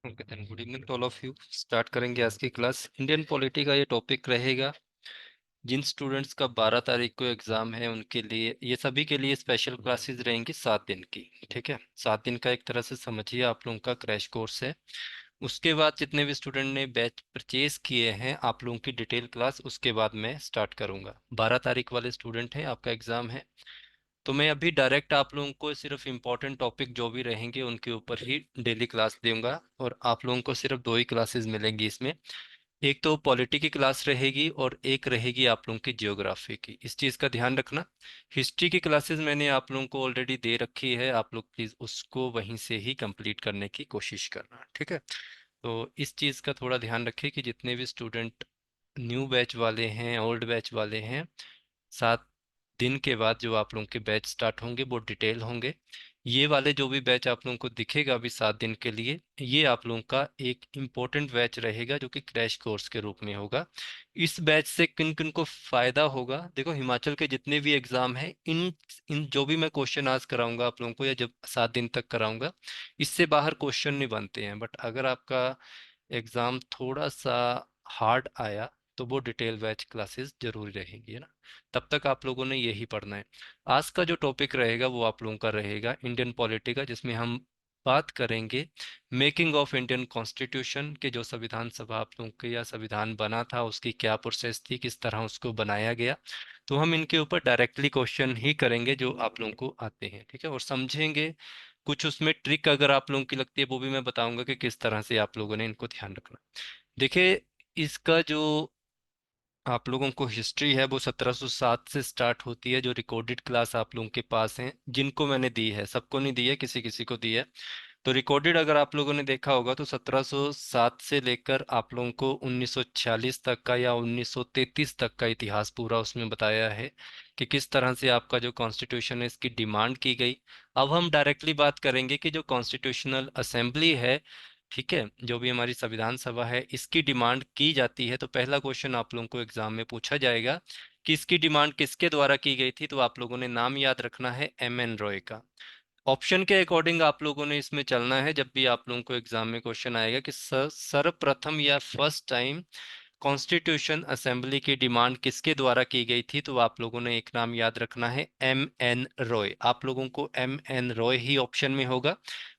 Okay then, good evening to all of you. Start करेंगे आज की क्लास। इंडियन पॉलिटी का ये टॉपिक रहेगा। जिन स्टूडेंट्स का 12 तारीख को एग्जाम है उनके लिए, ये सभी के लिए स्पेशल क्लासेस रहेंगी 7 दिन की। ठीक है, 7 दिन का एक तरह से समझिए आप लोगों का क्रैश कोर्स है। उसके बाद जितने भी स्टूडेंट ने बैच परचेज किए हैं, आप लोगों की डिटेल क्लास उसके बाद मैं स्टार्ट करूंगा। 12 तारीख वाले स्टूडेंट हैं, आपका एग्जाम है, तो मैं अभी डायरेक्ट आप लोगों को सिर्फ इम्पोर्टेंट टॉपिक जो भी रहेंगे उनके ऊपर ही डेली क्लास दूंगा। और आप लोगों को सिर्फ दो ही क्लासेस मिलेंगी इसमें। एक तो पॉलिटी की क्लास रहेगी और एक रहेगी आप लोगों की जियोग्राफी की। इस चीज़ का ध्यान रखना। हिस्ट्री की क्लासेस मैंने आप लोगों को ऑलरेडी दे रखी है, आप लोग प्लीज़ उसको वहीं से ही कंप्लीट करने की कोशिश करना। ठीक है, तो इस चीज़ का थोड़ा ध्यान रखिए कि जितने भी स्टूडेंट न्यू बैच वाले हैं, ओल्ड बैच वाले हैं, 7 दिन के बाद जो आप लोगों के बैच स्टार्ट होंगे वो डिटेल होंगे। ये वाले जो भी बैच आप लोगों को दिखेगा अभी 7 दिन के लिए, ये आप लोगों का एक इम्पोर्टेंट बैच रहेगा जो कि क्रैश कोर्स के रूप में होगा। इस बैच से किन किन को फायदा होगा, देखो हिमाचल के जितने भी एग्जाम हैं, इन इन जो भी मैं क्वेश्चन आज कराऊंगा आप लोगों को, या जब 7 दिन तक कराऊंगा, इससे बाहर क्वेश्चन नहीं बनते हैं। बट अगर आपका एग्जाम थोड़ा सा हार्ड आया तो वो डिटेल बैच क्लासेस जरूरी रहेंगी, है ना। तब तक आप लोगों ने यही पढ़ना है। आज का जो टॉपिक रहेगा वो आप लोगों का रहेगा इंडियन पॉलिटी का, जिसमें हम बात करेंगे मेकिंग ऑफ इंडियन कॉन्स्टिट्यूशन के। जो संविधान सभा आप लोगों के या संविधान बना था, उसकी क्या प्रोसेस थी, किस तरह उसको बनाया गया। तो हम इनके ऊपर डायरेक्टली क्वेश्चन ही करेंगे जो आप लोगों को आते हैं। ठीक है, और समझेंगे। कुछ उसमें ट्रिक अगर आप लोगों की लगती है वो भी मैं बताऊंगा कि किस तरह से आप लोगों ने इनको ध्यान रखना। देखिए, इसका जो आप लोगों को हिस्ट्री है वो 1707 से स्टार्ट होती है। जो रिकॉर्डेड क्लास आप लोगों के पास है, जिनको मैंने दी है, सबको नहीं दी है, किसी किसी को दी है। तो रिकॉर्डेड अगर आप लोगों ने देखा होगा तो 1707 से लेकर आप लोगों को 1946 तक का या 1933 तक का इतिहास पूरा उसमें बताया है कि किस तरह से आपका जो कॉन्स्टिट्यूशन है इसकी डिमांड की गई। अब हम डायरेक्टली बात करेंगे कि जो कॉन्स्टिट्यूशनल असेंबली है, ठीक है, जो भी हमारी संविधान सभा है, इसकी डिमांड की जाती है। तो पहला क्वेश्चन आप लोगों को एग्जाम में पूछा जाएगा कि इसकी डिमांड किसके द्वारा की गई थी। तो आप लोगों ने नाम याद रखना है M N रॉय का। ऑप्शन के अकॉर्डिंग आप लोगों ने इसमें चलना है। जब भी आप लोगों को एग्जाम में क्वेश्चन आएगा कि सर्वप्रथम या फर्स्ट टाइम कॉन्स्टिट्यूशन असेंबली की डिमांड किसके द्वारा की गई थी, तो आप लोगों ने एक नाम याद रखना है M N रॉय। आप लोगों को M N रॉय ही ऑप्शन में होगा।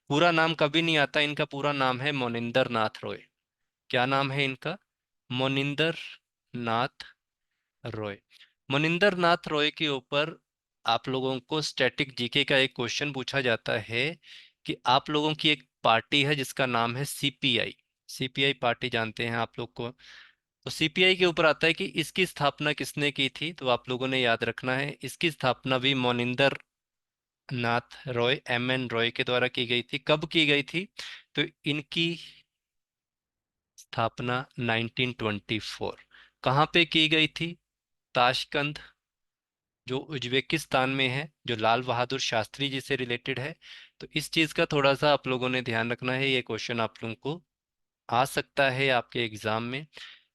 पूरा नाम कभी नहीं आता, इनका पूरा नाम है मोनिंदर नाथ रॉय। क्या नाम है इनका? मोनिंदर नाथ रॉय। मनिंदर नाथ रॉय के ऊपर आप लोगों को स्टैटिक जीके का एक क्वेश्चन पूछा जाता है कि आप लोगों की एक पार्टी है जिसका नाम है CPI। CPI पार्टी जानते हैं आप लोग को। तो CPI के ऊपर आता है कि इसकी स्थापना किसने की थी। तो आप लोगों ने याद रखना है इसकी स्थापना भी मोनिंदर नाथ रॉय M N रॉय के द्वारा की गई थी। कब की गई थी? तो इनकी स्थापना 1924। कहाँ पे की गई थी? ताशकंद, जो उज्बेकिस्तान में है, जो लाल बहादुर शास्त्री जी से रिलेटेड है। तो इस चीज़ का थोड़ा सा आप लोगों ने ध्यान रखना है। ये क्वेश्चन आप लोगों को आ सकता है आपके एग्जाम में।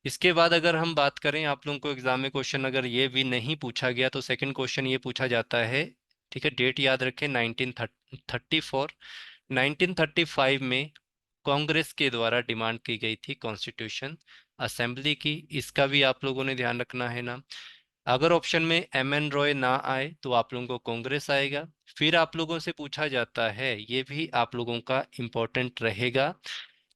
इसके बाद अगर हम बात करें, आप लोगों को एग्जाम में क्वेश्चन अगर ये भी नहीं पूछा गया तो सेकंड क्वेश्चन ये पूछा जाता है। ठीक है, डेट याद रखें 1934। 1935 में कांग्रेस के द्वारा डिमांड की गई थी कॉन्स्टिट्यूशन असेंबली की। इसका भी आप लोगों ने ध्यान रखना है ना। अगर ऑप्शन में M N रॉय ना आए तो आप लोगों को कांग्रेस आएगा। फिर आप लोगों से पूछा जाता है, ये भी आप लोगों का इम्पोर्टेंट रहेगा,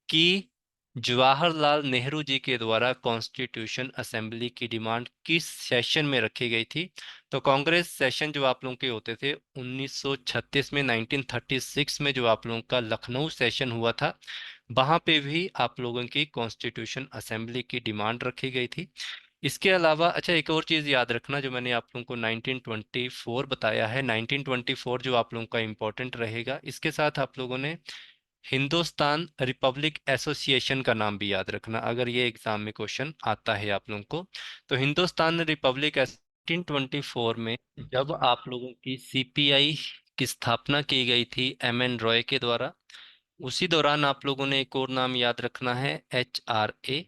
कि जवाहरलाल नेहरू जी के द्वारा कॉन्स्टिट्यूशन असेंबली की डिमांड किस सेशन में रखी गई थी। तो कांग्रेस सेशन जो आप लोगों के होते थे 1936 में, 1936 में जो आप लोगों का लखनऊ सेशन हुआ था, वहां पे भी आप लोगों की कॉन्स्टिट्यूशन असेंबली की डिमांड रखी गई थी। इसके अलावा अच्छा, एक और चीज़ याद रखना, जो मैंने आप लोगों को 1924 बताया है, 1924 जो आप लोगों का इम्पोर्टेंट रहेगा। इसके साथ आप लोगों ने हिंदुस्तान रिपब्लिक एसोसिएशन का नाम भी याद रखना, अगर ये एग्जाम में क्वेश्चन आता है आप लोगों को। तो हिंदुस्तान रिपब्लिक 1924 में जब आप लोगों की CPI की स्थापना की गई थी M N रॉय के द्वारा, उसी दौरान आप लोगों ने एक और नाम याद रखना है HRA,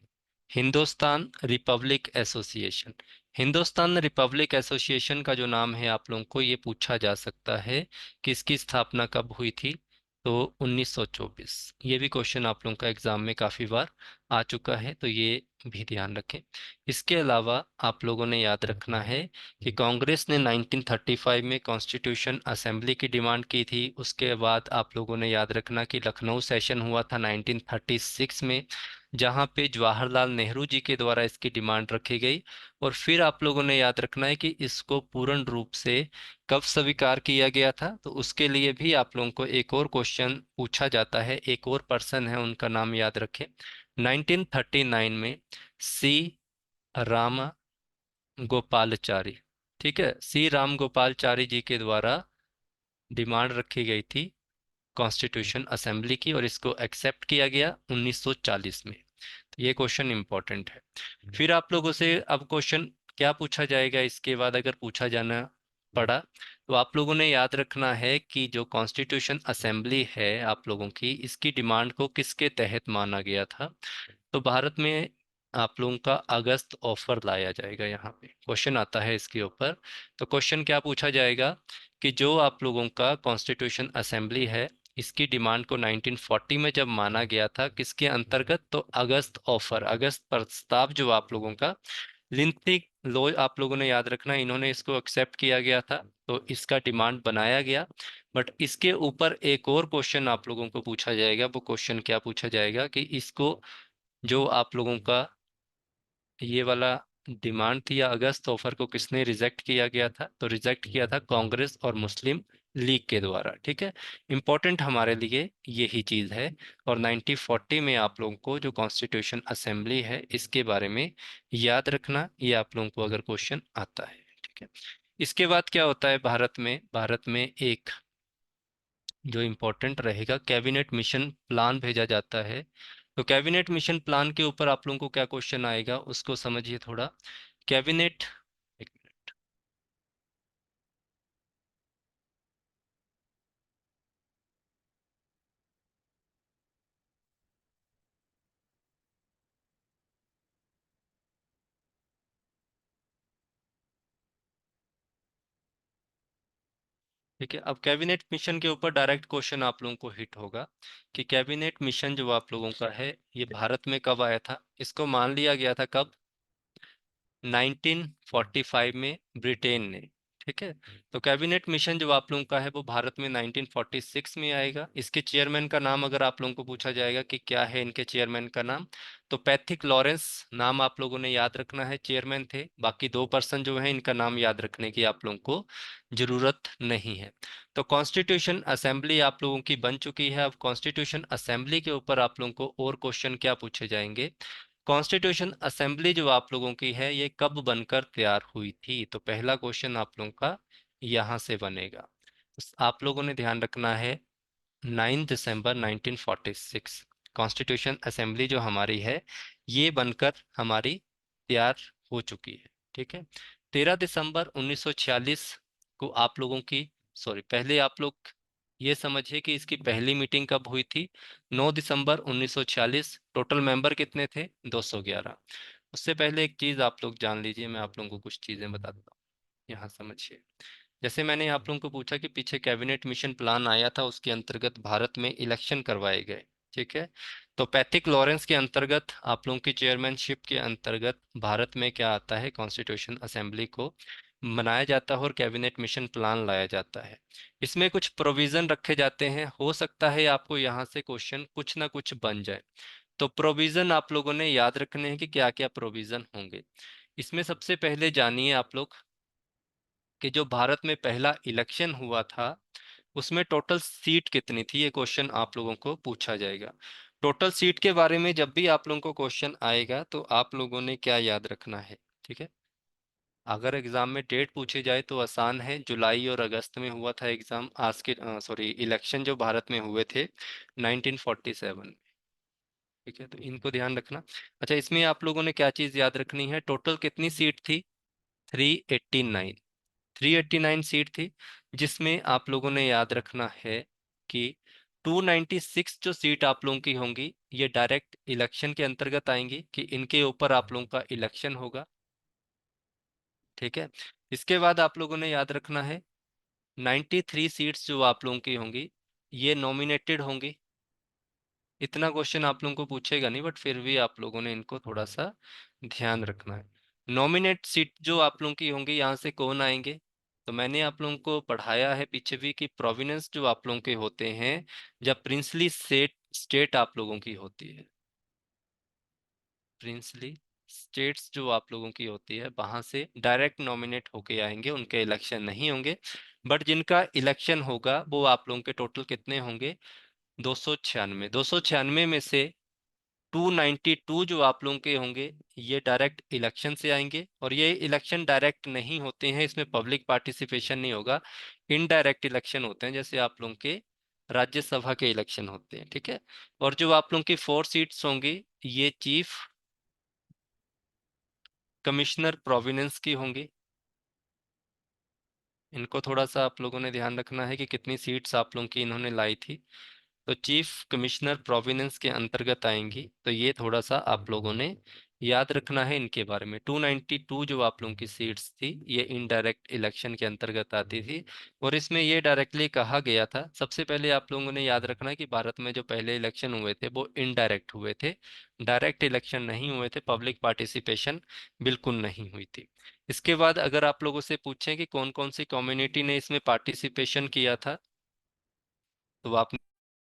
Hindustan Republic association. Hindustan Republic association का जो नाम है आप लोगों को ये पूछा जा सकता है कि इसकी स्थापना कब हुई थी। तो 1924, ये भी क्वेश्चन आप लोगों का एग्जाम में काफी बार आ चुका है, तो ये भी ध्यान रखें। इसके अलावा आप लोगों ने याद रखना है कि कांग्रेस ने 1935 में कॉन्स्टिट्यूशन असेंबली की डिमांड की थी। उसके बाद आप लोगों ने याद रखना कि लखनऊ सेशन हुआ था 1936 में, जहाँ पे जवाहरलाल नेहरू जी के द्वारा इसकी डिमांड रखी गई। और फिर आप लोगों ने याद रखना है कि इसको पूर्ण रूप से कब स्वीकार किया गया था। तो उसके लिए भी आप लोगों को एक और क्वेश्चन पूछा जाता है, एक और पर्सन है, उनका नाम याद रखें। 1939 में सी राम गोपालचारी, ठीक है, सी राम गोपालचारी जी के द्वारा डिमांड रखी गई थी कॉन्स्टिट्यूशन असेंबली की, और इसको एक्सेप्ट किया गया 1940 में। तो ये क्वेश्चन इंपॉर्टेंट है। फिर आप लोगों से अब क्वेश्चन क्या पूछा जाएगा इसके बाद, अगर पूछा जाना पड़ा, तो आप लोगों ने याद रखना है कि जो कॉन्स्टिट्यूशन असेंबली है आप लोगों की, इसकी डिमांड को किसके तहत माना गया था। तो भारत में आप लोगों का अगस्त ऑफर लाया जाएगा, यहाँ पे क्वेश्चन आता है इसके ऊपर। तो क्वेश्चन क्या पूछा जाएगा कि जो आप लोगों का कॉन्स्टिट्यूशन असेंबली है, इसकी डिमांड को 1940 में जब माना गया था, किसके अंतर्गत, तो अगस्त ऑफर, अगस्त प्रस्ताव जो आप लोगों का लिंथी लो, आप लोगों ने याद रखना इन्होंने इसको एक्सेप्ट किया गया था, तो इसका डिमांड बनाया गया। बट इसके ऊपर एक और क्वेश्चन आप लोगों को पूछा जाएगा। वो क्वेश्चन क्या पूछा जाएगा कि इसको, जो आप लोगों का ये वाला डिमांड थी या अगस्त ऑफर को किसने रिजेक्ट किया गया था, तो रिजेक्ट किया था कांग्रेस और मुस्लिम लीग के द्वारा। ठीक है, इंपॉर्टेंट हमारे लिए यही चीज है। और 1940 में आप लोगों को जो कॉन्स्टिट्यूशन असेंबली है इसके बारे में याद रखना, ये आप लोगों को अगर क्वेश्चन आता है। ठीक है, इसके बाद क्या होता है भारत में एक जो इम्पोर्टेंट रहेगा, कैबिनेट मिशन प्लान भेजा जाता है। तो कैबिनेट मिशन प्लान के ऊपर आप लोगों को क्या क्वेश्चन आएगा उसको समझिए थोड़ा। कैबिनेट, एक मिनट। ठीक है, अब कैबिनेट मिशन के ऊपर डायरेक्ट क्वेश्चन आप लोगों को हिट होगा कि कैबिनेट मिशन जो आप लोगों का है ये भारत में कब आया था। इसको मान लिया गया था कब, 1945 में ब्रिटेन ने। ठीक है, तो कैबिनेट मिशन जो आप लोगों का है वो भारत में 1946 में आएगा। इसके चेयरमैन का नाम अगर आप लोगों को पूछा जाएगा कि क्या है इनके चेयरमैन का नाम, तो पैथिक लॉरेंस नाम आप लोगों ने याद रखना है, चेयरमैन थे। बाकी दो पर्सन जो है इनका नाम याद रखने की आप लोगों को जरूरत नहीं है। तो कॉन्स्टिट्यूशन असेंबली आप लोगों की बन चुकी है। अब कॉन्स्टिट्यूशन असेंबली के ऊपर आप लोगों को और क्वेश्चन क्या पूछे जाएंगे। कॉन्स्टिट्यूशन असेंबली जो आप लोगों की है ये कब बनकर तैयार हुई थी, तो पहला क्वेश्चन आप लोगों का यहाँ से बनेगा। आप लोगों ने ध्यान रखना है 9 दिसंबर 1946 कॉन्स्टिट्यूशन असेंबली जो हमारी है ये बनकर हमारी तैयार हो चुकी है। ठीक है, 13 दिसंबर 1946 को आप लोगों की, सॉरी, पहले आप लोग ये समझिए कि इसकी पहली मीटिंग कब हुई थी। 9 दिसंबर 1946। टोटल मेंबर कितने थे, 211। उससे पहले एक चीज आप लोग जान लीजिए, मैं आप लोगों को कुछ चीजें बताता हूँ, यहाँ समझिए। जैसे मैंने आप लोगों को पूछा कि पीछे कैबिनेट मिशन प्लान आया था, उसके अंतर्गत भारत में इलेक्शन करवाए गए। ठीक है, तो पैथिक लॉरेंस के अंतर्गत आप लोगों की चेयरमैनशिप के अंतर्गत भारत में क्या आता है, कॉन्स्टिट्यूशन असेंबली को बनाया जाता है और कैबिनेट मिशन प्लान लाया जाता है। इसमें कुछ प्रोविजन रखे जाते हैं, हो सकता है आपको यहाँ से क्वेश्चन कुछ ना कुछ बन जाए। तो प्रोविजन आप लोगों ने याद रखने हैं कि क्या क्या प्रोविजन होंगे। इसमें सबसे पहले जानिए आप लोग कि जो भारत में पहला इलेक्शन हुआ था उसमें टोटल सीट कितनी थी, ये क्वेश्चन आप लोगों को पूछा जाएगा। टोटल सीट के बारे में जब भी आप लोगों को क्वेश्चन आएगा तो आप लोगों ने क्या याद रखना है। ठीक है, अगर एग्जाम में डेट पूछी जाए तो आसान है, जुलाई और अगस्त में हुआ था एग्जाम, आज के सॉरी इलेक्शन जो भारत में हुए थे 1947 में। ठीक है, तो इनको ध्यान रखना। अच्छा, इसमें आप लोगों ने क्या चीज याद रखनी है, टोटल कितनी सीट थी, 389। 389 सीट थी, जिसमें आप लोगों ने याद रखना है कि 296 जो सीट आप लोगों की होंगी ये डायरेक्ट इलेक्शन के अंतर्गत आएंगी, कि इनके ऊपर आप लोगों का इलेक्शन होगा। ठीक है, इसके बाद आप लोगों ने याद रखना है 93 सीट्स जो आप लोगों की होंगी ये नॉमिनेटेड होंगे। इतना क्वेश्चन आप लोगों को पूछेगा नहीं, बट फिर भी आप लोगों ने इनको थोड़ा सा ध्यान रखना है। नॉमिनेट सीट जो आप लोगों की होंगी, यहाँ से कौन आएंगे? तो मैंने आप लोगों को पढ़ाया है पीछे भी कि प्रोविनेंस जो आप लोगों के होते हैं, जब प्रिंसली स्टेट स्टेट आप लोगों की होती है, प्रिंसली स्टेट्स जो आप लोगों की होती है, वहां से डायरेक्ट नॉमिनेट होके आएंगे, उनके इलेक्शन नहीं होंगे। बट जिनका इलेक्शन होगा वो आप लोगों के टोटल कितने होंगे? 296। 296 में से 292 जो आप लोगों के होंगे, ये डायरेक्ट इलेक्शन से आएंगे। और ये इलेक्शन डायरेक्ट नहीं होते हैं, इसमें पब्लिक पार्टिसिपेशन नहीं होगा, इनडायरेक्ट इलेक्शन होते हैं, जैसे आप लोगों के राज्यसभा के इलेक्शन होते हैं, ठीक है। और जो आप लोगों की 4 सीट्स होंगी, ये चीफ कमिश्नर प्रोविनेंस की होंगी। इनको थोड़ा सा आप लोगों ने ध्यान रखना है कि कितनी सीट्स आप लोगों की इन्होंने लाई थी। तो चीफ कमिश्नर प्रोविनेंस के अंतर्गत आएंगी, तो ये थोड़ा सा आप लोगों ने याद रखना है इनके बारे में। 292 जो आप लोगों की सीट्स थी, ये इनडायरेक्ट इलेक्शन के अंतर्गत आती थी। और इसमें ये डायरेक्टली कहा गया था, सबसे पहले आप लोगों ने याद रखना है कि भारत में जो पहले इलेक्शन हुए थे वो इनडायरेक्ट हुए थे, डायरेक्ट इलेक्शन नहीं हुए थे, पब्लिक पार्टिसिपेशन बिल्कुल नहीं हुई थी। इसके बाद अगर आप लोगों से पूछें कि कौन कौन सी कम्युनिटी ने इसमें पार्टिसिपेशन किया था, तो आप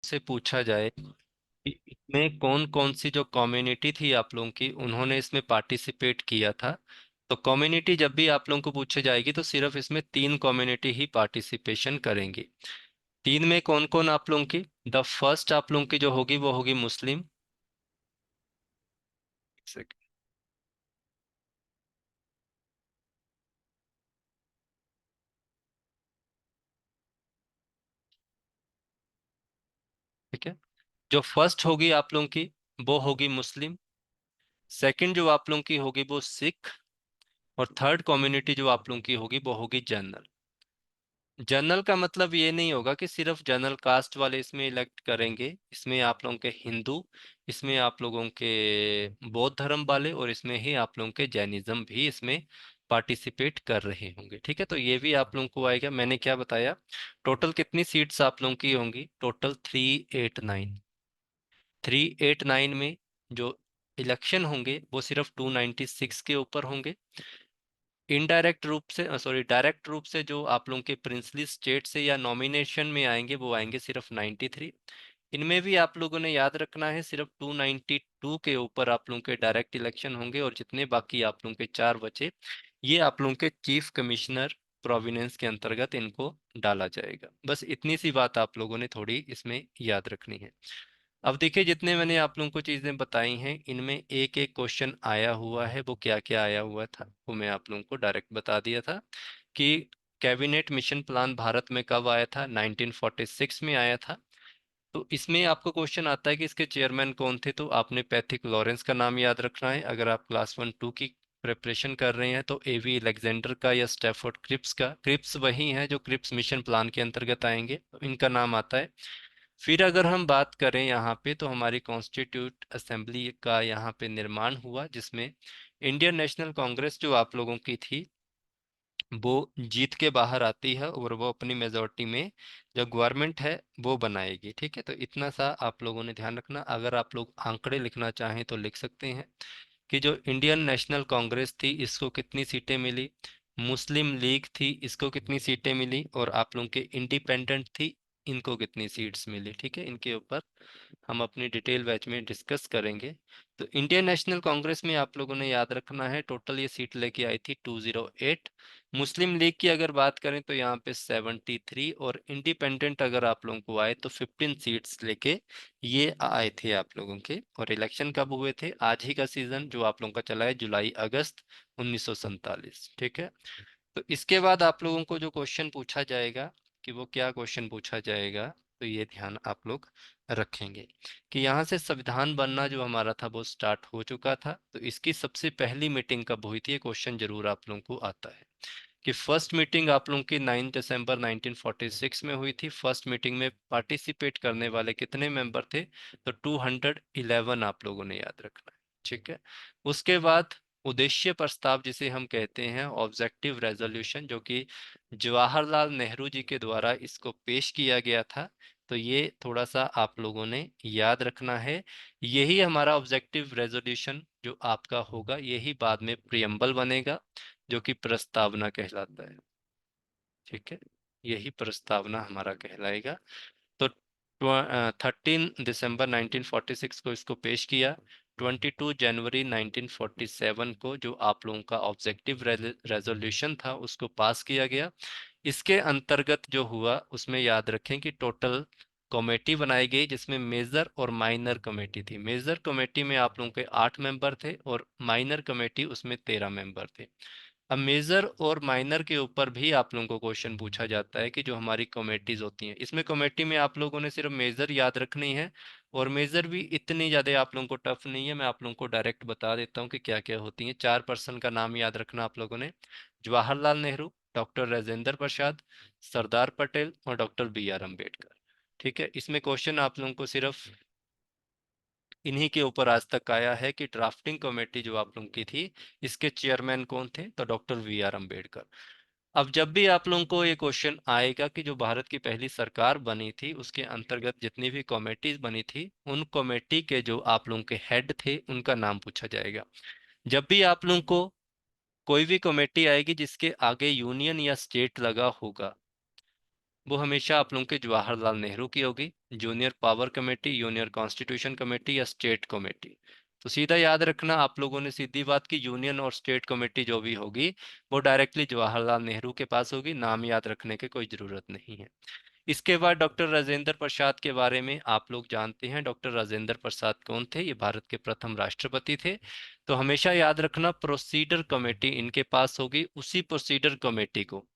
से पूछा जाए कि इसमें कौन कौन सी जो कम्युनिटी थी आप लोगों की, उन्होंने इसमें पार्टिसिपेट किया था। तो कम्युनिटी जब भी आप लोगों को पूछे जाएगी, तो सिर्फ इसमें 3 कम्युनिटी ही पार्टिसिपेशन करेंगी। 3 में कौन कौन आप लोगों की? द फर्स्ट आप लोगों की जो होगी वो होगी मुस्लिम। ठीक है, जो फर्स्ट होगी आप लोगों की वो होगी मुस्लिम। सेकंड जो आप लोगों की होगी वो सिख। और थर्ड कम्युनिटी जो आप लोगों की होगी वो होगी जनरल। जनरल का मतलब ये नहीं होगा कि सिर्फ जनरल कास्ट वाले इसमें इलेक्ट करेंगे, इसमें आप लोगों के हिंदू, इसमें आप लोगों के बौद्ध धर्म वाले, और इसमें ही आप लोगों के जैनिज्म भी इसमें पार्टिसिपेट कर रहे होंगे। ठीक है, तो ये भी आप लोगों को आएगा। मैंने क्या बताया, टोटल कितनी सीट्स आप लोगों की होंगी? टोटल 389। 389 में जो इलेक्शन होंगे वो सिर्फ 296 के ऊपर होंगे। इनडायरेक्ट रूप से, सॉरी, डायरेक्ट रूप से जो आप लोगों के प्रिंसली स्टेट से या नॉमिनेशन में आएंगे, वो आएंगे सिर्फ 93। इनमें भी आप लोगों ने याद रखना है, सिर्फ 292 के ऊपर आप लोगों के डायरेक्ट इलेक्शन होंगे, और जितने बाकी आप लोगों के 4 बचे, ये आप लोगों के चीफ कमिश्नर प्रोविनेंस के अंतर्गत इनको डाला जाएगा। बस इतनी सी बात आप लोगों ने थोड़ी इसमें याद रखनी है। अब देखिए, जितने मैंने आप लोगों को चीजें बताई हैं, इनमें एक एक क्वेश्चन आया हुआ है। वो क्या क्या आया हुआ था वो मैं आप लोगों को डायरेक्ट बता दिया था कि कैबिनेट मिशन प्लान भारत में कब आया था? 1946 में आया था। तो इसमें आपको क्वेश्चन आता है कि इसके चेयरमैन कौन थे, तो आपने पैथिक लॉरेंस का नाम याद रखना है। अगर आप क्लास 1 2 की प्रिपरेशन कर रहे हैं, तो एवी अलेक्जेंडर का या स्टैफोर्ड क्रिप्स का। क्रिप्स वही हैं जो क्रिप्स मिशन प्लान के अंतर्गत आएंगे, तो इनका नाम आता है। फिर अगर हम बात करें यहाँ पे, तो हमारी कॉन्स्टिट्यूट असेंबली का यहाँ पे निर्माण हुआ, जिसमें इंडियन नेशनल कांग्रेस जो आप लोगों की थी, वो जीत के बाहर आती है, और वो अपनी मेजोरिटी में जो गवर्नमेंट है वो बनाएगी। ठीक है, तो इतना सा आप लोगों ने ध्यान रखना। अगर आप लोग आंकड़े लिखना चाहें तो लिख सकते हैं कि जो इंडियन नेशनल कांग्रेस थी, इसको कितनी सीटें मिली। मुस्लिम लीग थी, इसको कितनी सीटें मिली। और आप लोगों के इंडिपेंडेंट थी, इनको कितनी सीट्स मिली। ठीक है, इनके ऊपर हम अपनी डिटेल बैच में डिस्कस करेंगे। तो इंडियन नेशनल कांग्रेस में आप लोगों ने याद रखना है, टोटल ये सीट लेके आई थी 208। मुस्लिम लीग की अगर बात करें तो यहाँ पे 73। और इंडिपेंडेंट अगर आप लोगों को आए तो 15 सीट्स लेके ये आए थे आप लोगों के। और इलेक्शन कब हुए थे? आज ही का सीजन जो आप लोगों का चला है, जुलाई अगस्त 1947। ठीक है, तो इसके बाद आप लोगों को जो क्वेश्चन पूछा जाएगा, कि वो क्या क्वेश्चन पूछा जाएगा, तो ये ध्यान आप लोग रखेंगे कि यहाँ से संविधान बनना जो हमारा था वो स्टार्ट हो चुका था। तो इसकी सबसे पहली मीटिंग कब हुई थी, ये क्वेश्चन जरूर आप लोगों को आता है कि फर्स्ट मीटिंग आप लोगों की 9 दिसंबर 1946 में हुई थी। फर्स्ट मीटिंग में पार्टिसिपेट करने वाले कितने मेंबर थे? तो 211 आप लोगों ने याद रखना है। ठीक है, उसके बाद उद्देश्य प्रस्ताव जिसे हम कहते हैं, ऑब्जेक्टिव रेजोल्यूशन, जो कि जवाहरलाल नेहरू जी के द्वारा इसको पेश किया गया था। तो ये थोड़ा सा आप लोगों ने याद रखना है। यही हमारा ऑब्जेक्टिव रेजोल्यूशन जो आपका होगा, यही बाद में प्रियम्बल बनेगा, जो कि प्रस्तावना कहलाता है। ठीक है, यही प्रस्तावना हमारा कहलाएगा। तो 13 दिसंबर 1946 को इसको पेश किया। 22 जनवरी 1947 को जो आप लोगों का ऑब्जेक्टिव रेजोल्यूशन था उसको पास किया गया। इसके अंतर्गत जो हुआ उसमें याद रखें कि टोटल कमेटी बनाई गई, जिसमें मेजर और माइनर कमेटी थी। मेजर कमेटी में आप लोगों के 8 मेंबर थे और माइनर कमेटी उसमें 13 मेंबर थे। अब मेजर और माइनर के ऊपर भी आप लोगों को क्वेश्चन पूछा जाता है कि जो हमारी कमेटीज होती हैं, इसमें कमेटी में आप लोगों ने सिर्फ मेजर याद रखनी है, और मेजर भी इतनी ज़्यादा आप लोगों को टफ नहीं है। मैं आप लोगों को डायरेक्ट बता देता हूँ कि क्या क्या होती हैं। 4 पर्सन का नाम याद रखना आप लोगों ने: जवाहरलाल नेहरू, डॉक्टर राजेंद्र प्रसाद, सरदार पटेल और डॉक्टर बी आर अम्बेडकर। ठीक है, इसमें क्वेश्चन आप लोगों को सिर्फ इन्हीं के ऊपर आज तक आया है कि ड्राफ्टिंग कमेटी जो आप लोगों की थी, इसके चेयरमैन कौन थे, तो डॉक्टर बी आर अम्बेडकर। अब जब भी आप लोगों को ये क्वेश्चन आएगा कि जो भारत की पहली सरकार बनी थी उसके अंतर्गत जितनी भी कमेटीज बनी थी, उन कमेटी के जो आप लोगों के हेड थे उनका नाम पूछा जाएगा। जब भी आप लोगों को कोई भी कमेटी आएगी जिसके आगे यूनियन या स्टेट लगा होगा, वो हमेशा आप लोगों के जवाहरलाल नेहरू की होगी। Junior power committee, यूनियर constitution committee या स्टेट कमेटी। तो सीधा याद रखना आप लोगों ने, सीधी बात की यूनियन और स्टेट कमेटी जो भी होगी वो डायरेक्टली जवाहरलाल नेहरू के पास होगी, नाम याद रखने की कोई ज़रूरत नहीं है। इसके बाद डॉक्टर राजेंद्र प्रसाद के बारे में आप लोग जानते हैं। डॉक्टर राजेंद्र प्रसाद कौन थे? ये भारत के प्रथम राष्ट्रपति थे। तो हमेशा याद रखना प्रोसीडर कमेटी इनके पास होगी। उसी प्रोसीडर कमेटी को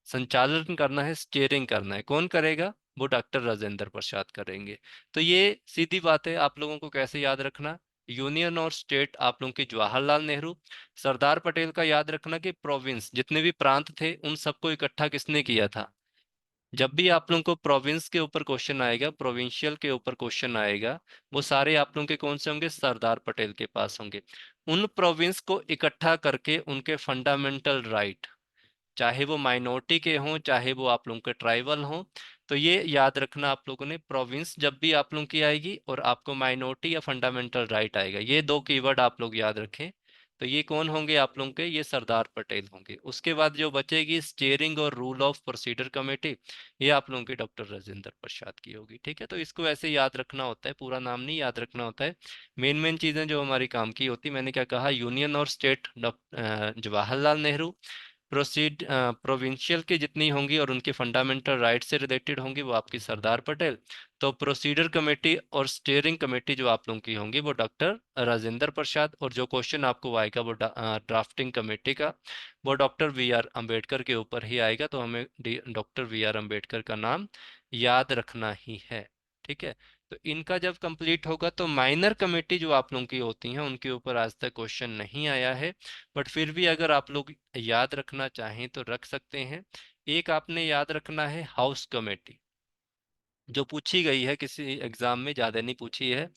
संचालन करना है, स्टीयरिंग करना है, कौन करेगा? वो डॉक्टर राजेंद्र प्रसाद करेंगे। तो ये सीधी बात है, आप लोगों को कैसे याद रखना। यूनियन और स्टेट आप लोगों के जवाहरलाल नेहरू। सरदार पटेल का याद रखना कि प्रोविंस जितने भी प्रांत थे उन सबको इकट्ठा किसने किया था। जब भी आप लोगों को प्रोविंस के ऊपर क्वेश्चन आएगा, प्रोविंशियल के ऊपर क्वेश्चन आएगा, वो सारे आप लोगों के कौन से होंगे? सरदार पटेल के पास होंगे। उन प्रोविंस को इकट्ठा करके उनके फंडामेंटल राइट, चाहे वो माइनॉरिटी के हों चाहे वो आप लोगों के ट्राइबल हों, तो ये याद रखना आप लोगों ने। प्रोविंस जब भी आप लोगों की आएगी और आपको माइनॉरिटी या फंडामेंटल राइट आएगा, ये दो कीवर्ड आप लोग याद रखें। तो ये कौन होंगे आप लोगों के? ये सरदार पटेल होंगे। उसके बाद जो बचेगी स्टीयरिंग और रूल ऑफ प्रोसीडर कमेटी, ये आप लोगों की डॉक्टर राजेंद्र प्रसाद की होगी। ठीक है, तो इसको ऐसे याद रखना होता है, पूरा नाम नहीं याद रखना होता है। मेन मेन चीज़ें जो हमारी काम की होती, मैंने क्या कहा, यूनियन और स्टेट जवाहरलाल नेहरू। प्रोविंशियल की जितनी होंगी और उनके फंडामेंटल राइट से रिलेटेड होंगी वो आपकी सरदार पटेल। तो प्रोसीडर कमेटी और स्टीयरिंग कमेटी जो आप लोगों की होंगी वो डॉक्टर राजेंद्र प्रसाद। और जो क्वेश्चन आपको आएगा वो ड्राफ्टिंग कमेटी का, वो डॉक्टर वी आर अम्बेडकर के ऊपर ही आएगा। तो हमें डॉक्टर वी आर अम्बेडकर का नाम याद रखना ही है। ठीक है, तो इनका जब कंप्लीट होगा तो माइनर कमेटी जो आप लोगों की होती हैं उनके ऊपर आज तक क्वेश्चन नहीं आया है, बट फिर भी अगर आप लोग याद रखना चाहें तो रख सकते हैं। एक आपने याद रखना है हाउस कमेटी, जो पूछी गई है किसी एग्जाम में, ज़्यादा नहीं पूछी है।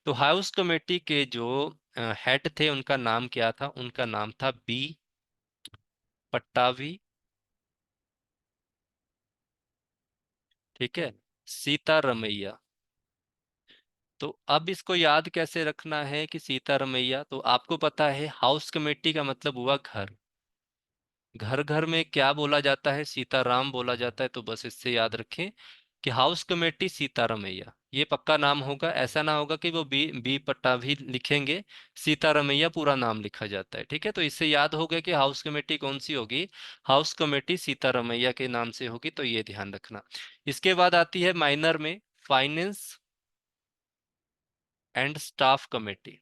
तो हाउस कमेटी के जो हेड थे उनका नाम क्या था? उनका नाम था बी पट्टाभी। ठीक है, सीतारमैया। तो अब इसको याद कैसे रखना है कि सीतारमैया, तो आपको पता है हाउस कमेटी का मतलब हुआ घर। घर घर में क्या बोला जाता है? सीताराम बोला जाता है। तो बस इससे याद रखें कि हाउस कमेटी सीतारमैया, ये पक्का नाम होगा। ऐसा ना होगा कि वो बी बी पट्टा भी लिखेंगे, सीतारमैया पूरा नाम लिखा जाता है। ठीक है, तो इससे याद हो गया कि हाउस कमेटी कौन सी होगी, हाउस कमेटी सीतारमैया के नाम से होगी। तो ये ध्यान रखना। इसके बाद आती है माइनर में finance and staff committee.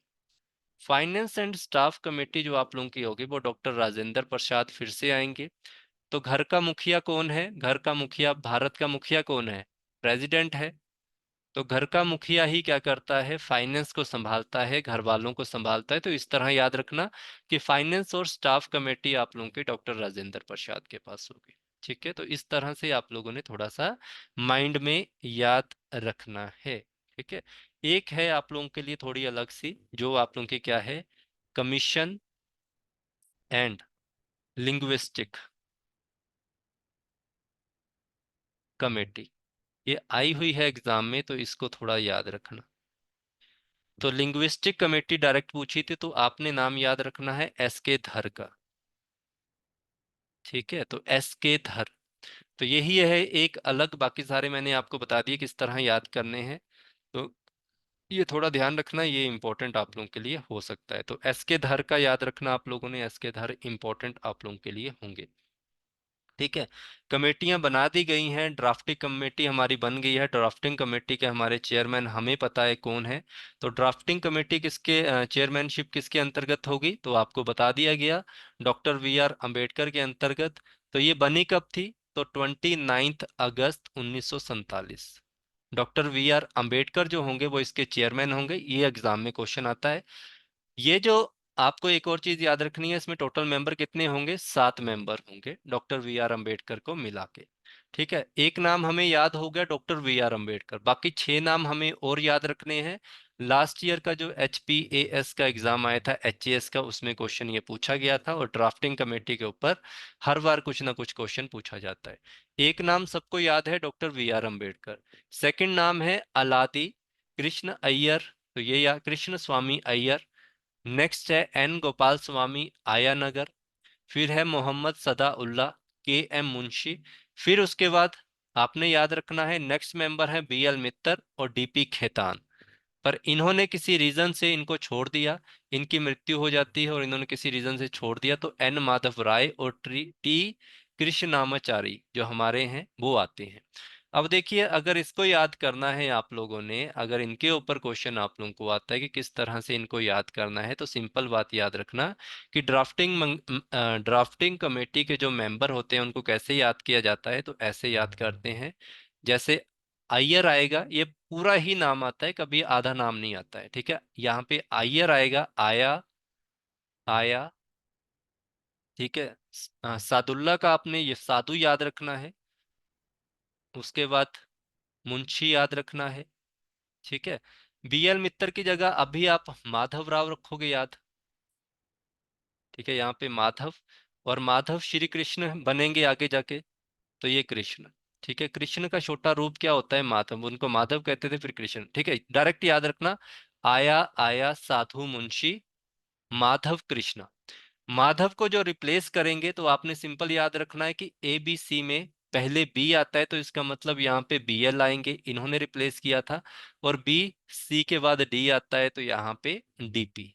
Finance and staff committee जो आप लोगों की होगी वो डॉक्टर राजेंद्र प्रसाद फिर से आएंगे। तो घर का मुखिया कौन है? घर का मुखिया, भारत का मुखिया कौन है? प्रेसिडेंट है। तो घर का मुखिया ही क्या करता है? फाइनेंस को संभालता है, घर वालों को संभालता है। तो इस तरह याद रखना कि फाइनेंस और स्टाफ कमेटी आप लोगों की डॉक्टर राजेंद्र प्रसाद के पास होगी। ठीक है, तो इस तरह से आप लोगों ने थोड़ा सा माइंड में याद रखना है। ठीक है, एक है आप लोगों के लिए थोड़ी अलग सी, जो आप लोगों की क्या है, कमीशन एंड लिंग्विस्टिक कमेटी। ये आई हुई है एग्जाम में, तो इसको थोड़ा याद रखना। तो लिंग्विस्टिक कमेटी डायरेक्ट पूछी थी, तो आपने नाम याद रखना है एस के धर का। ठीक है, तो एस के धर। तो यही है एक अलग, बाकी सारे मैंने आपको बता दिए किस तरह याद करने हैं। तो ये थोड़ा ध्यान रखना, ये इंपॉर्टेंट आप लोगों के लिए हो सकता है। तो एस के धर का याद रखना आप लोगों ने, एस के धर इंपॉर्टेंट आप लोगों के लिए होंगे। ठीक है, कमेटियां बना दी गई हैं, ड्राफ्टिंग कमेटी हमारी बन गई है। ड्राफ्टिंग कमेटी के हमारे चेयरमैन हमें पता है कौन है। तो ड्राफ्टिंग कमेटी किसके चेयरमैनशिप किसके अंतर्गत होगी, तो आपको बता दिया गया, डॉक्टर वी आर अंबेडकर के अंतर्गत। तो ये बनी कब थी, तो 29 अगस्त 1947। डॉक्टर वी आर अंबेडकर जो होंगे वो इसके चेयरमैन होंगे, ये एग्जाम में क्वेश्चन आता है। ये जो आपको एक और चीज याद रखनी है, इसमें टोटल मेंबर कितने होंगे, 7 मेंबर होंगे डॉक्टर वी आर अम्बेडकर को मिला के। ठीक है, एक नाम हमें याद हो गया डॉक्टर वी आर अम्बेडकर, बाकी 6 नाम हमें और याद रखने हैं। लास्ट ईयर का जो HPAS का एग्जाम आया था, HAS का, उसमें क्वेश्चन ये पूछा गया था, और ड्राफ्टिंग कमेटी के ऊपर हर बार कुछ ना कुछ क्वेश्चन पूछा जाता है। एक नाम सबको याद है, doctor V R Ambedkar. Second नाम है अलादी कृष्ण अय्यर, तो ये या कृष्ण स्वामी अय्यर। नेक्स्ट है N Gopalaswami Ayyangar. फिर है मोहम्मद सदाउल्ला KM मुंशी। फिर उसके बाद आपने याद रखना है, नेक्स्ट मेंबर है BL मित्तर और DP खेतान। पर इन्होंने किसी रीजन से इनको छोड़ दिया, इनकी मृत्यु हो जाती है और इन्होंने किसी रीजन से छोड़ दिया, तो N माधव राय और T कृष्णनामाचारी जो हमारे हैं वो आते हैं। अब देखिए, अगर इसको याद करना है आप लोगों ने, अगर इनके ऊपर क्वेश्चन आप लोगों को आता है कि किस तरह से इनको याद करना है, तो सिंपल बात याद रखना कि ड्राफ्टिंग कमेटी के जो मेंबर होते हैं उनको कैसे याद किया जाता है, तो ऐसे याद करते हैं। जैसे अय्यर आएगा, ये पूरा ही नाम आता है, कभी आधा नाम नहीं आता है। ठीक है, यहाँ पे अय्यर आएगा, आया आया। ठीक है, सादुल्ला का आपने ये साधु याद रखना है। उसके बाद मुंशी याद रखना है। ठीक है, BL मित्तर की जगह अभी आप माधव राव रखोगे याद। ठीक है, यहाँ पे माधव, और माधव श्री कृष्ण बनेंगे आगे जाके, तो ये कृष्ण। ठीक है, कृष्ण का छोटा रूप क्या होता है, माधव, उनको माधव कहते थे, फिर कृष्ण। ठीक है, डायरेक्ट याद रखना, आया आया साधु मुंशी माधव कृष्ण। माधव को जो रिप्लेस करेंगे, तो आपने सिंपल याद रखना है कि ABC में पहले B आता है, तो इसका मतलब यहाँ पे BL आएंगे, इन्होंने रिप्लेस किया था। और C के बाद D आता है, तो यहाँ पे DP।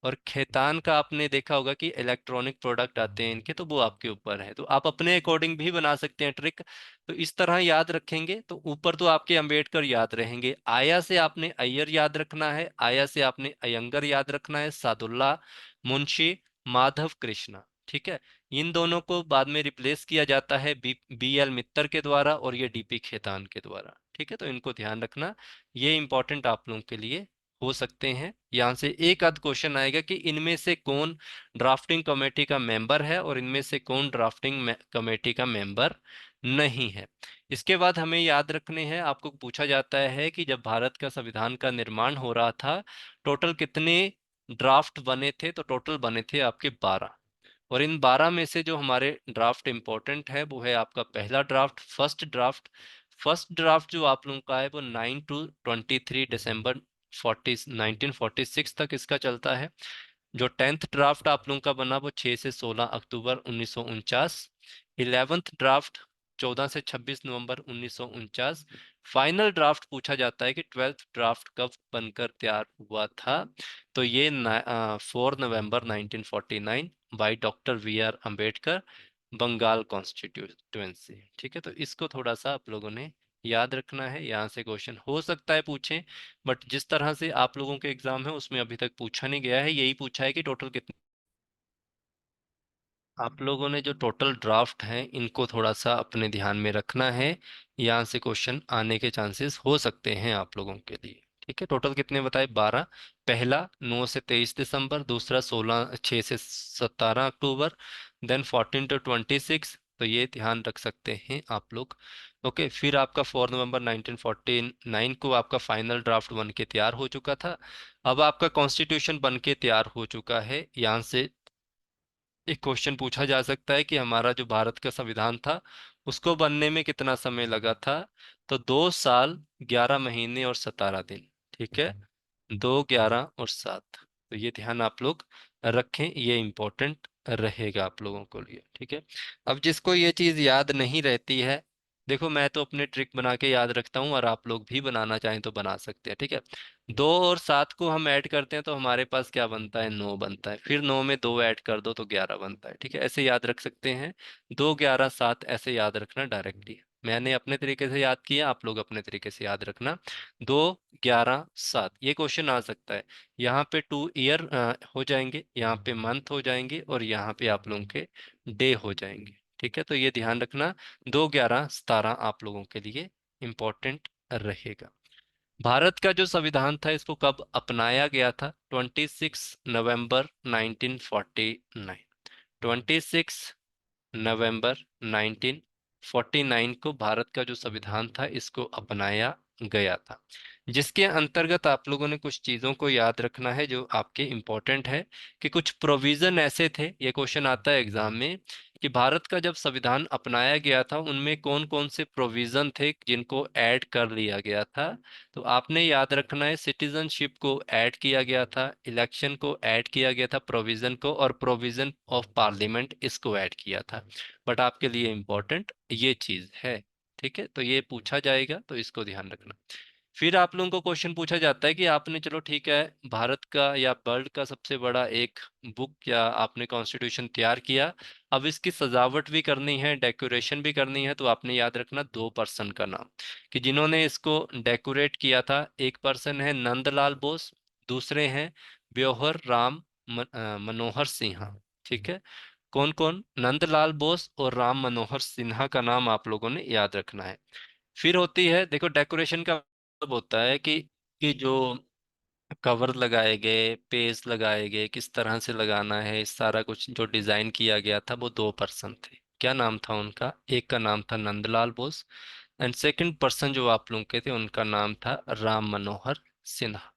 और खेतान का आपने देखा होगा कि इलेक्ट्रॉनिक प्रोडक्ट आते हैं इनके, तो वो आपके ऊपर है, तो आप अपने अकॉर्डिंग भी बना सकते हैं ट्रिक। तो इस तरह याद रखेंगे, तो ऊपर तो आपके अंबेडकर याद रहेंगे। आया से आपने अय्यर याद रखना है, आया से आपने अयंगर याद रखना है, सादुल्ला, मुंशी, माधव कृष्णा। ठीक है, इन दोनों को बाद में रिप्लेस किया जाता है BL मित्तर के द्वारा और ये DP खेतान के द्वारा। ठीक है, तो इनको ध्यान रखना, ये इंपॉर्टेंट आप लोगों के लिए हो सकते हैं। यहाँ से एक आध क्वेश्चन आएगा कि इनमें से कौन ड्राफ्टिंग कमेटी का मेंबर है और इनमें से कौन ड्राफ्टिंग कमेटी का मेंबर नहीं है। इसके बाद हमें याद रखने हैं, आपको पूछा जाता है कि जब भारत का संविधान का निर्माण हो रहा था, टोटल कितने ड्राफ्ट बने थे, तो टोटल बने थे आपके 12। और इन 12 में से जो हमारे ड्राफ्ट इंपॉर्टेंट है वो है आपका पहला draft, first draft. First draft जो आप लोगों का है वो 9 to 23 दिसंबर 1946 तक इसका चलता है। जो 10th ड्राफ्ट आप लोगों का बना वो 6 से 16 अक्टूबर 1949। 11th ड्राफ्ट 14 से 26 नवंबर 1949। फाइनल ड्राफ्ट पूछा जाता है कि 12th ड्राफ्ट कब बनकर तैयार हुआ था, तो ये 4 नवंबर 1949 by doctor VR Ambedkar, Bengal constituency. ठीक है, तो इसको थोड़ा सा आप लोगों ने याद रखना है, यहाँ से क्वेश्चन हो सकता है पूछें, बट जिस तरह से आप लोगों के एग्जाम है उसमें अभी तक पूछा नहीं गया है, यही पूछा है कि टोटल कितने आप लोगों ने जो टोटल ड्राफ्ट हैं इनको थोड़ा सा अपने ध्यान में रखना है, यहाँ से क्वेश्चन आने के चांसेस हो सकते हैं आप लोगों के लिए। ठीक है, टोटल कितने बताए, 12। पहला 9 से 23 दिसंबर, दूसरा 6 से 17 अक्टूबर, देन 14 to 26, तो ये ध्यान रख सकते हैं आप लोग। ओके, फिर आपका 4 नवंबर 1949 को आपका फाइनल ड्राफ्ट बन के तैयार हो चुका था। अब आपका कॉन्स्टिट्यूशन बन के तैयार हो चुका है, यहाँ से एक क्वेश्चन पूछा जा सकता है कि हमारा जो भारत का संविधान था उसको बनने में कितना समय लगा था? तो 2 साल 11 महीने और 17 दिन। ठीक है, 2, 11 और 7। तो ये ध्यान आप लोग रखें, ये इम्पोर्टेंट रहेगा आप लोगों को लिए। ठीक है, अब जिसको ये चीज याद नहीं रहती है, देखो मैं तो अपने ट्रिक बना के याद रखता हूँ, और आप लोग भी बनाना चाहें तो बना सकते हैं। ठीक है, 2 और 7 को हम ऐड करते हैं तो हमारे पास क्या बनता है? 9 बनता है। फिर 9 में 2 ऐड कर दो तो 11 बनता है। ठीक है, ऐसे याद रख सकते हैं। 2, 11, 7 ऐसे याद रखना डायरेक्टली। मैंने अपने तरीके से याद किया, आप लोग अपने तरीके से याद रखना। 2, 11, 7 ये क्वेश्चन आ सकता है। यहाँ पे 2 ईयर हो जाएंगे, यहाँ पे मंथ हो जाएंगे, और यहाँ पे आप लोगों के डे हो जाएंगे। ठीक है, तो ये ध्यान रखना। 2, 11, 17 आप लोगों के लिए इम्पोर्टेंट रहेगा। भारत का जो संविधान था इसको कब अपनाया गया था? 26 नवंबर 1949। 26 नवंबर 1949 को भारत का जो संविधान था इसको अपनाया गया था, जिसके अंतर्गत आप लोगों ने कुछ चीजों को याद रखना है जो आपके इम्पोर्टेंट है। कि कुछ प्रोविजन ऐसे थे, ये क्वेश्चन आता है एग्जाम में, कि भारत का जब संविधान अपनाया गया था उनमें कौन कौन से प्रोविजन थे जिनको ऐड कर लिया गया था। तो आपने याद रखना है, सिटीजनशिप को ऐड किया गया था, इलेक्शन को ऐड किया गया था प्रोविजन को, और प्रोविजन ऑफ पार्लियामेंट इसको ऐड किया था। बट आपके लिए इम्पोर्टेंट ये चीज है। ठीक है, तो ये पूछा जाएगा, तो इसको ध्यान रखना। फिर आप लोगों को क्वेश्चन पूछा जाता है कि आपने, चलो ठीक है, भारत का या वर्ल्ड का सबसे बड़ा एक बुक या आपने कॉन्स्टिट्यूशन तैयार किया, अब इसकी सजावट भी करनी है, डेकोरेशन भी करनी है, तो आपने याद रखना 2 पर्सन का नाम, कि जिन्होंने इसको डेकोरेट किया था। एक पर्सन है नंदलाल बोस, दूसरे हैं ब्योहर राम मनोहर सिन्हा। ठीक है, कौन कौन? नंदलाल बोस और राम मनोहर सिन्हा का नाम आप लोगों ने याद रखना है। फिर होती है, देखो डेकोरेशन का मतलब होता है कि जो कवर लगाए गए, पेज लगाए गए, किस तरह से लगाना है, इस सारा कुछ जो डिजाइन किया गया था, वो 2 पर्सन थे। क्या नाम था उनका? एक का नाम था Nandlal Bose, and second person जो आप लोग के थे उनका नाम था राम मनोहर सिन्हा।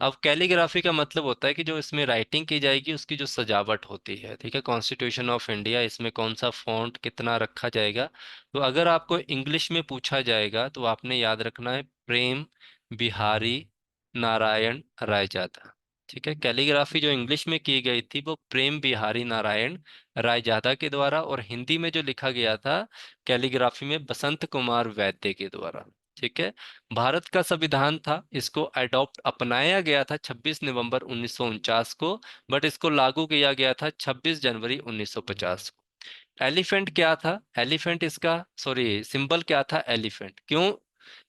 अब कैलीग्राफी का मतलब होता है कि जो इसमें राइटिंग की जाएगी उसकी जो सजावट होती है। ठीक है, कॉन्स्टिट्यूशन ऑफ इंडिया, इसमें कौन सा फॉन्ट कितना रखा जाएगा। तो अगर आपको इंग्लिश में पूछा जाएगा तो आपने याद रखना है प्रेम बिहारी नारायण रायजादा। ठीक है, कैलीग्राफी जो इंग्लिश में की गई थी वो प्रेम बिहारी नारायण रायजादा के द्वारा, और हिंदी में जो लिखा गया था कैलीग्राफी में बसंत कुमार वैद्य के द्वारा। ठीक है, भारत का संविधान था, इसको अडॉप्ट अपनाया गया था 26 नवंबर 1949 को, बट इसको लागू किया गया था 26 जनवरी 1950 को। एलिफेंट क्या था? एलिफेंट इसका, सॉरी, सिंबल क्या था? एलिफेंट। क्यों?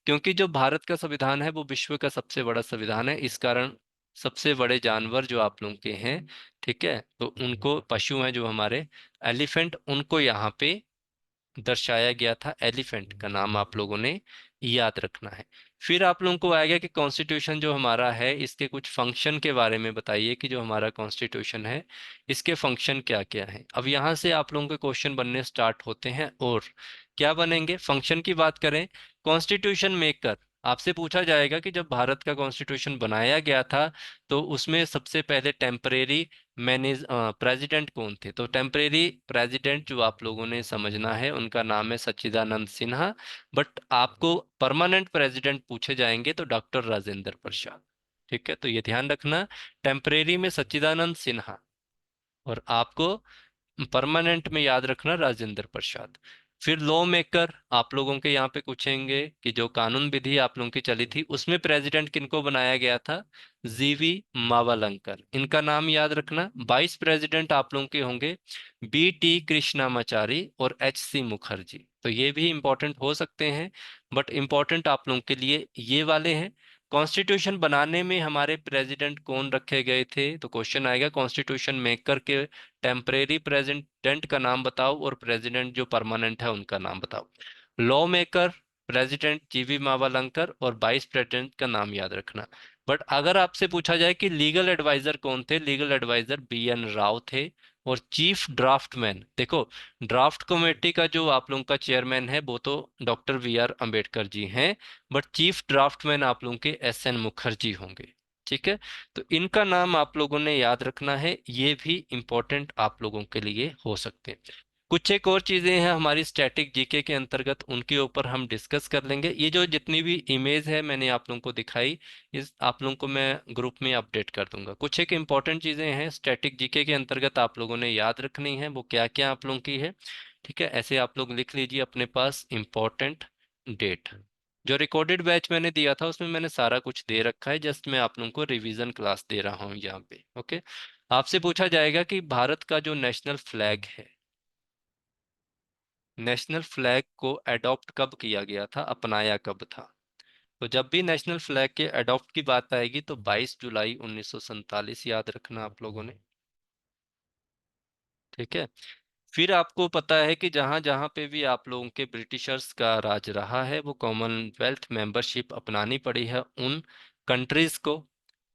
क्योंकि जो भारत का संविधान है वो विश्व का सबसे बड़ा संविधान है, इस कारण सबसे बड़े जानवर जो आप लोगों के हैं, ठीक है, तो उनको, पशु हैं जो हमारे, एलिफेंट, उनको यहाँ पे दर्शाया गया था। एलिफेंट का नाम आप लोगों ने याद रखना है। फिर आप लोगों को आएगा कि कॉन्स्टिट्यूशन जो हमारा है इसके कुछ फंक्शन के बारे में बताइए, कि जो हमारा कॉन्स्टिट्यूशन है इसके फंक्शन क्या क्या है। अब यहाँ से आप लोगों के क्वेश्चन बनने स्टार्ट होते हैं, और क्या बनेंगे? फंक्शन की बात करें, कॉन्स्टिट्यूशन मेकर, आपसे पूछा जाएगा कि जब भारत का कॉन्स्टिट्यूशन बनाया गया था तो उसमें सबसे पहले टेम्परेरी मैनेज प्रेसिडेंट कौन थे? तो टेम्परेरी प्रेसिडेंट जो आप लोगों ने समझना है उनका नाम है सच्चिदानंद सिन्हा। बट आपको परमानेंट प्रेसिडेंट पूछे जाएंगे तो डॉक्टर राजेंद्र प्रसाद। ठीक है, तो ये ध्यान रखना, टेम्परेरी में सच्चिदानंद सिन्हा, और आपको परमानेंट में याद रखना राजेंद्र प्रसाद। फिर लॉ मेकर आप लोगों के यहाँ पे पूछेंगे कि जो कानून विधि आप लोगों की चली थी उसमें प्रेसिडेंट किनको बनाया गया था? जीवी मावलंकर, इनका नाम याद रखना। वाइस प्रेसिडेंट आप लोगों के होंगे बी टी कृष्णामाचारी और एच सी मुखर्जी। तो ये भी इंपॉर्टेंट हो सकते हैं, बट इंपॉर्टेंट आप लोगों के लिए ये वाले हैं। कॉन्स्टिट्यूशन बनाने में हमारे प्रेसिडेंट कौन रखे गए थे? तो क्वेश्चन आएगा कॉन्स्टिट्यूशन मेकर के टेम्परेरी प्रेसिडेंट का नाम बताओ, और प्रेसिडेंट जो परमानेंट है उनका नाम बताओ। लॉ मेकर प्रेसिडेंट जीवी मावलंकर, और वाइस प्रेसिडेंट का नाम याद रखना। बट अगर आपसे पूछा जाए कि लीगल एडवाइजर कौन थे, legal adviser B N Rau थे। और चीफ ड्राफ्टमैन, देखो ड्राफ्ट कमेटी का जो आप लोगों का चेयरमैन है वो तो doctor V R Ambedkar ji हैं, बट चीफ ड्राफ्टमैन आप लोगों के एस एन मुखर्जी होंगे। ठीक है, तो इनका नाम आप लोगों ने याद रखना है, ये भी इंपॉर्टेंट आप लोगों के लिए हो सकते हैं। कुछ एक और चीजें हैं हमारी स्टैटिक जीके के अंतर्गत, उनके ऊपर हम डिस्कस कर लेंगे। ये जो जितनी भी इमेज है मैंने आप लोगों को दिखाई, इस आप लोगों को मैं ग्रुप में अपडेट कर दूंगा। कुछ एक इंपॉर्टेंट चीजें हैं स्टैटिक जीके के अंतर्गत आप लोगों ने याद रखनी है, वो क्या क्या आप लोगों की है। ठीक है, ऐसे आप लोग लिख लीजिए अपने पास इंपॉर्टेंट डेट। जो रिकॉर्डेड बैच मैंने दिया था उसमें मैंने सारा कुछ दे रखा है, जस्ट मैं आप लोगों को रिवीजन क्लास दे रहा हूँ यहाँ पे। ओके, आपसे पूछा जाएगा कि भारत का जो नेशनल फ्लैग है, नेशनल फ्लैग को अडॉप्ट कब किया गया था, अपनाया कब था। तो जब भी नेशनल फ्लैग के अडॉप्ट की बात आएगी तो 22 जुलाई 1947 याद रखना आप लोगों ने। ठीक है, फिर आपको पता है कि जहां जहां पे भी आप लोगों के ब्रिटिशर्स का राज रहा है वो कॉमनवेल्थ मेंबरशिप अपनानी पड़ी है उन कंट्रीज को।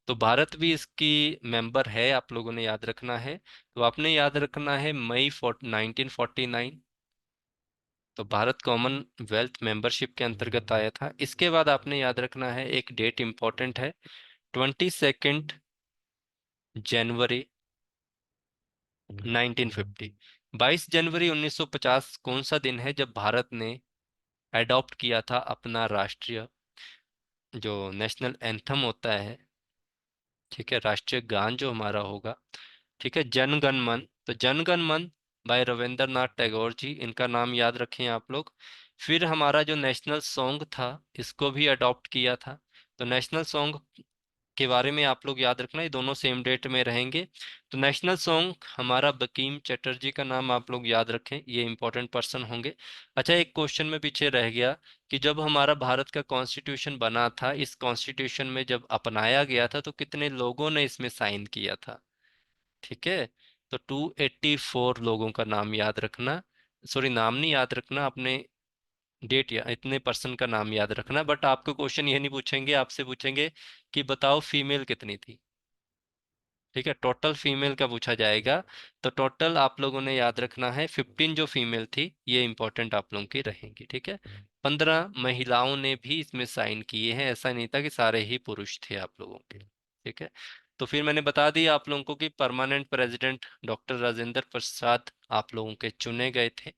तो भारत भी इसकी मेंबर है, आप लोगों ने याद रखना है। तो आपने याद रखना है मई 1949, तो भारत कॉमनवेल्थ मेंबरशिप के अंतर्गत आया था। इसके बाद आपने याद रखना है एक डेट इंपॉर्टेंट है, 22 जनवरी 1950। 22 जनवरी 1950 कौन सा दिन है जब भारत ने अडॉप्ट किया था अपना राष्ट्रीय जो नेशनल एंथम होता है, ठीक है, राष्ट्रीय गान जो हमारा होगा, ठीक है, जन गण मन। तो जन गण मन बाय रविंद्रनाथ टैगोर जी, इनका नाम याद रखें आप लोग। फिर हमारा जो नेशनल सॉन्ग था इसको भी अडॉप्ट किया था। तो नेशनल सॉन्ग के बारे में आप लोग याद रखना, ये दोनों सेम डेट में रहेंगे। तो नेशनल सॉन्ग हमारा बंकिम चटर्जी का नाम आप लोग याद रखें, ये इंपॉर्टेंट पर्सन होंगे। अच्छा, एक क्वेश्चन में पीछे रह गया कि जब हमारा भारत का कॉन्स्टिट्यूशन बना था, इस कॉन्स्टिट्यूशन में जब अपनाया गया था तो कितने लोगों ने इसमें साइन किया था। ठीक है, तो 284 लोगों का नाम याद रखना। सॉरी, नाम नहीं याद रखना अपने, डेट या इतने पर्सन का नाम याद रखना। बट आपको क्वेश्चन ये नहीं पूछेंगे, आपसे पूछेंगे कि बताओ फीमेल कितनी थी। ठीक है, टोटल फीमेल का पूछा जाएगा। तो टोटल आप लोगों ने याद रखना है 15 जो फीमेल थी, ये इंपॉर्टेंट आप लोगों की रहेंगी। ठीक है, 15 महिलाओं ने भी इसमें साइन किए हैं, ऐसा नहीं था कि सारे ही पुरुष थे आप लोगों के। ठीक है, तो फिर मैंने बता दिया आप लोगों को कि permanent president doctor Rajendra Prasad आप लोगों के चुने गए थे।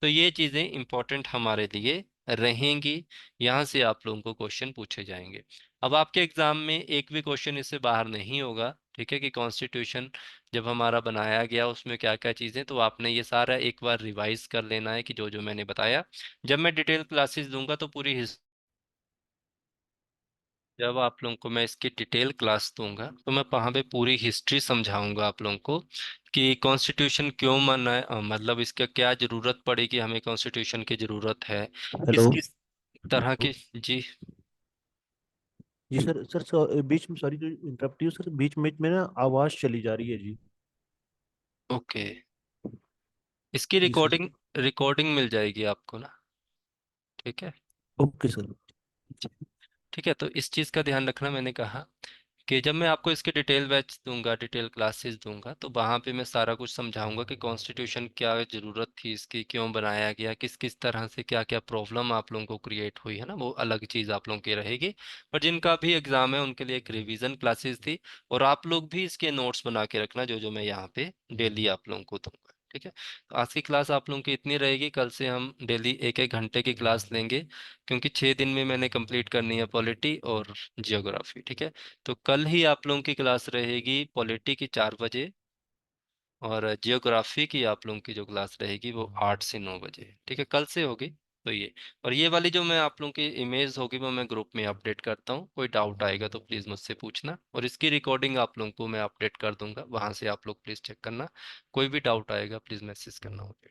तो ये चीज़ें इंपॉर्टेंट हमारे लिए रहेंगी, यहाँ से आप लोगों को क्वेश्चन पूछे जाएंगे। अब आपके एग्जाम में एक भी क्वेश्चन इससे बाहर नहीं होगा। ठीक है, कि कॉन्स्टिट्यूशन जब हमारा बनाया गया उसमें क्या क्या चीज़ें, तो आपने ये सारा एक बार रिवाइज कर लेना है कि जो जो मैंने बताया। जब मैं डिटेल क्लासेस दूंगा तो जब आप लोगों को मैं इसकी डिटेल क्लास दूंगा तो मैं वहाँ पे पूरी हिस्ट्री समझाऊंगा आप लोगों को कि कॉन्स्टिट्यूशन क्यों बना है, मतलब इसका क्या जरूरत पड़ी कि हमें कॉन्स्टिट्यूशन की जरूरत है, किस हेलो। किस तरह की। जी। जी सर, बीच में sorry to interrupt you sir, बीच में ना आवाज चली जा रही है जी। ओके, इसकी जी सर। रिकॉर्डिंग रिकॉर्डिंग मिल जाएगी आपको ना। ठीक है। Okay sir. ठीक है, तो इस चीज़ का ध्यान रखना, मैंने कहा कि जब मैं आपको इसके डिटेल बैच दूंगा, डिटेल क्लासेस दूंगा, तो वहाँ पे मैं सारा कुछ समझाऊंगा कि कॉन्स्टिट्यूशन क्या ज़रूरत थी इसकी, क्यों बनाया गया, किस किस तरह से क्या क्या प्रॉब्लम आप लोगों को क्रिएट हुई है ना, वो अलग चीज़ आप लोगों की रहेगी। पर जिनका भी एग्ज़ाम है उनके लिए एक रिवीजन क्लासेस थी। और आप लोग भी इसके नोट्स बना के रखना जो जो मैं यहाँ पे डेली आप लोगों को दूंगा। ठीक है, तो आज की क्लास आप लोगों की इतनी रहेगी, कल से हम डेली एक एक घंटे की क्लास लेंगे, क्योंकि 6 दिन में मैंने कंप्लीट करनी है पॉलिटी और जियोग्राफी। ठीक है, तो कल ही आप लोगों की क्लास रहेगी पॉलिटी की 4 बजे, और जियोग्राफी की आप लोगों की जो क्लास रहेगी वो 8 से 9 बजे। ठीक है, कल से होगी। तो ये, और ये वाली जो मैं आप लोगों की इमेज होगी वो मैं ग्रुप में अपडेट करता हूँ, कोई डाउट आएगा तो प्लीज़ मुझसे पूछना। और इसकी रिकॉर्डिंग आप लोगों को मैं अपडेट कर दूंगा, वहां से आप लोग प्लीज़ चेक करना, कोई भी डाउट आएगा प्लीज़ मैसेज करना मुझे।